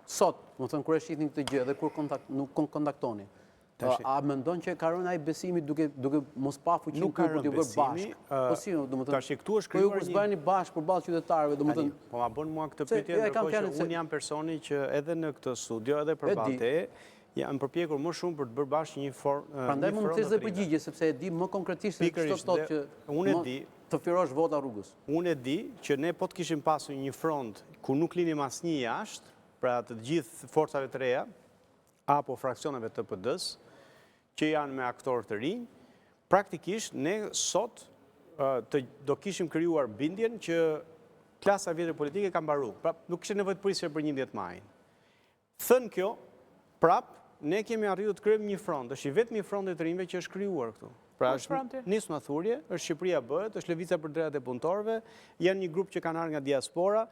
Sot, më thënë, kur e shihni këtë gjë dhe kur nuk kontaktoni, a mendon që ka rënë ai besimi duke mos pa fuqinë këtu për t'u bërë bashkë? Po si, tash këtu është krijuar kur zbaheni bashkë përballë qytetarëve, domethënë. Po ma bën mua këtë pyetje, ndërkohë që unë jam personi që edhe në këtë studio edhe përballë te jam përpjekur më shumë për të bërë bashkë një formë. Prandaj mund të thësh dhe përgjigje sepse e di më konkretisht se çfarë thotë që unë e di të firosh vota rrugës. Unë e di që ne po të kishim pasur një front ku nuk linim asnjë jashtë, pra të gjithë forcave të reja apo fraksioneve të PD-s që janë me aktorë të rinj, praktikisht ne sot do kishim krijuar bindjen që klasa e vjetër politike ka mbaruar. Pra nuk kishte nevojë të prisje për 11 majin. Thënë kjo, prap ne kemi arritur të krijojmë një front, është i vetmi front i të rinjve që është krijuar këtu. Pra është nisur nga thurje, është Shqipëria bëhet, është Lëviza për drejtat e punëtorëve, janë një grup që kanë ardhur nga diaspora.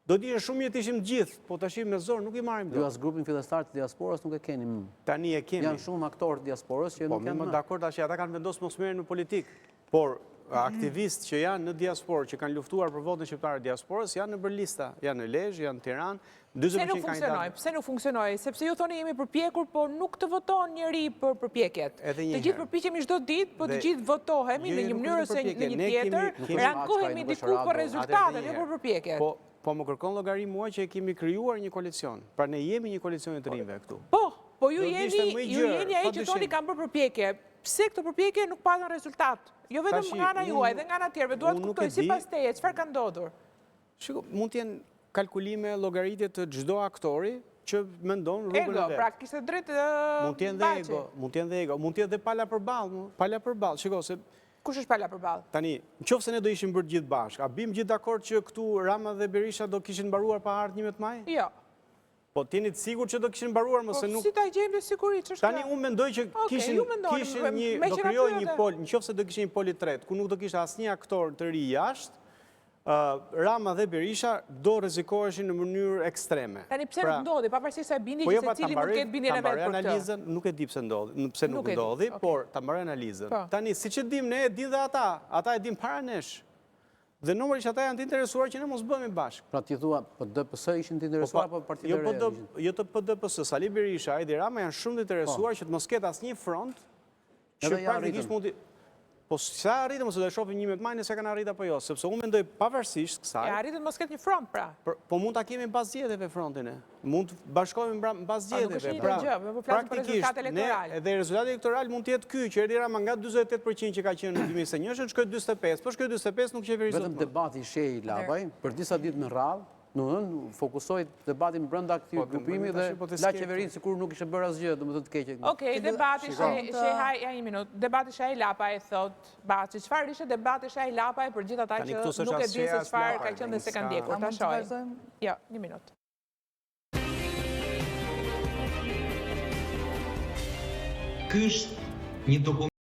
Do t'ishte shumë mirë të ishim gjithë, po tash me zor nuk i marrim dot. Ju as grupin fillestar të diasporës nuk e keni. Tani e kemi. Janë shumë aktorë të diasporës që nuk janë. Po, më dakord tash ata kanë vendosur mos merren në politikë, por aktivistë që janë në diasporë, që kanë luftuar për votën shqiptare të diasporës, janë në bërlista, janë në Lezhë, janë në Tiranë. Pse nuk funksionoi? Sepse ju thoni jemi përpjekur, po nuk të voton njëri për përpjekjet. Të gjithë përpiqemi çdo ditë, po të gjithë votohemi në një mënyrë ose në një tjetër, rankohemi diku për rezultatet, jo për përpjekjet. Po më kërkon llogari mua që e kemi krijuar një koalicion. Pra ne jemi një koalicion i të rinjve këtu. Po ju jeni ai që thoni kanë bërë përpjekje. Pse këto përpjekje nuk patën rezultat? Jo vetëm nga ana juaj, edhe nga ana tjerëve. Dua të kuptoj sipas teje çfarë ka ndodhur. Shiko, mund të jenë kalkulime, llogaritje të çdo aktori që mendon rrugën e vet. Pra kishte drejtë. Mund të jenë dhe ego, mund të jenë dhe ego, mund të jenë dhe pala përballë. Shiko se kush është pala përballë? Tani, nëse ne do ishim bërë gjithë bashkë, a bim gjithë dakord që këtu Rama dhe Berisha do kishin mbaruar pa ardhur 11 maj? Jo. Po t'jeni të sigurt që do kishin mbaruar mëse nuk. Po si ta gjejmë të sigurisht ç'është? Tani unë mendoj që kishin një do krijojë një pol, nëse do kishin një pol i tretë, ku nuk do kishte asnjë aktor të ri jashtë, Rama dhe Berisha do rrezikoheshin në mënyrë ekstreme. Tani pse nuk ndodhi, pavarësisht se bindi që secili mund të ketë bindjen e vet për këtë. Nuk e di pse ndodhi, pse nuk ndodhi, por ta mbaroj analizën. Tani siç e dim ne, e din dhe ata e din para nesh. Dhe normalisht ata janë të interesuar që ne mos bëhemi bashkë. Pra ti thua, PDPS ishin të interesuar apo Partia e Re? Jo të PDPS, Sali Berisha, Edi Rama janë shumë të interesuar që të mos ketë asnjë front që praktikisht mund të. Po sa arritëm ose do e shohim 11 maj nëse kanë arritur apo jo, sepse unë mendoj pavarësisht kësaj. Arritën mos ketë një front pra. Po mund ta kemi mbas zgjedhjeve frontin e. Mund të bashkohemi mbas zgjedhjeve. Praktikisht ne edhe rezultati elektoral mund të jetë ky që Edi Rama nga 48% që ka qenë në 2021 shkoi 45, po shkoi 45 nuk qeverisot. Vetëm debati Shehi Lapaj për disa ditë me radhë, fokusoj debatin brenda këtij grupimi dhe la qeverinë sikur nuk ishte bërë asgjë, domethënë të keqe. Okej, debati Shehi, ja një minutë. Debati Shehi Lapaj thot Baçi, çfarë ishte debati Shehi Lapaj për gjithë ata që nuk e dinë se çfarë ka qenë dhe se kanë ndjekur. Ta shohim. Jo, një minutë. Ky është një dokument